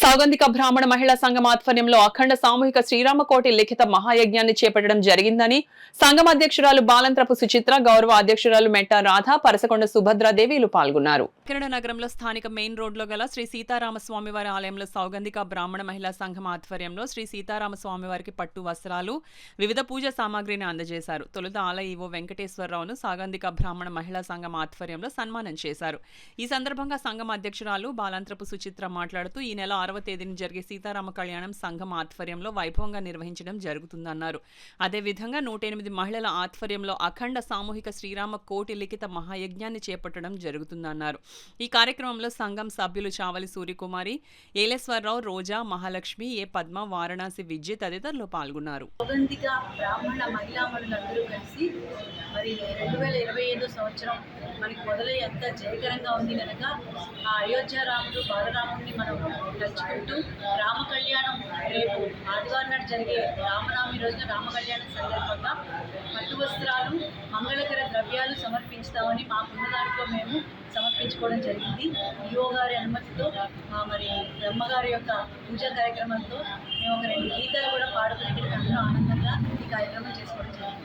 సౌగంధిక బ్రాహ్మణ మహిళా సంఘం ఆధ్వర్యంలో అఖండ సామూహిక శ్రీరామకోటి లిఖిత మహాయజ్ఞాన్ని చేపట్టడం జరిగిందని సంఘం అధ్యక్షురాలు బాలంత్రపు సుచిత్ర, గౌరవ అధ్యక్షురాలు మెట్ట రాధ, పరసకొండ సుభద్రాదేవిలు పాల్గొన్నారు. కిరణ నగరంలో స్థానిక మెయిన్ రోడ్లో గల శ్రీ సీతారామస్వామివారి ఆలయంలో సౌగంధిక బ్రాహ్మణ మహిళా సంఘం ఆధ్వర్యంలో శ్రీ సీతారామస్వామివారికి పట్టు వస్త్రాలు, వివిధ పూజా సామాగ్రిని అందజేశారు. తొలుత ఆలయ ఈవో వెంకటేశ్వరరావును సౌగంధిక బ్రాహ్మణ మహిళా సంఘం ఆధ్వర్యంలో సన్మానం చేశారు. ఈ సందర్భంగా సంఘం అధ్యక్షురాలు బాలంత్రపు సుచిత్ర మాట్లాడుతూ ఈ నెల 6వ తేదీన జరిగే సీతారామ కళ్యాణం సంఘం ఆధ్వర్యంలో వైభవంగా నిర్వహించడం జరుగుతుందన్నారు. అదేవిధంగా 108 మహిళల ఆధ్వర్యంలో అఖండ సామూహిక శ్రీరామ కోటి లిఖిత మహాయజ్ఞాన్ని చేపట్టడం జరుగుతుందన్నారు. ఈ కార్యక్రమంలో సంఘం సభ్యులు చావలి సూర్యకుమారి, ఏలేశ్వరరావు, రోజా, మహాలక్ష్మి, ఏ పద్మ, వారణాసి విజయ్ తదితరులు పాల్గొన్నారు. మరి 2025 సంవత్సరం మనకి మొదలై అంత జయకరంగా ఉంది కనుక ఆ అయోధ్య రాముడు బాలరాముడిని మనం తలుచుకుంటూ రామ కళ్యాణం రేపు ఆదివారం నాడు జరిగే రామనవమి రోజున రామ కళ్యాణం సందర్భంగా పట్టు వస్త్రాలు, మంగళకర ద్రవ్యాలు సమర్పించుతామని మాకున్న దాంట్లో మేము సమర్పించుకోవడం జరిగింది. ఈవో గారి అనుమతితో మరి బ్రహ్మగారి యొక్క పూజా కార్యక్రమంతో మేము ఒక 2 గీతాలు కూడా పాడుకుని అందరూ ఆనందంగా ఈ కార్యక్రమం చేసుకోవడం జరిగింది.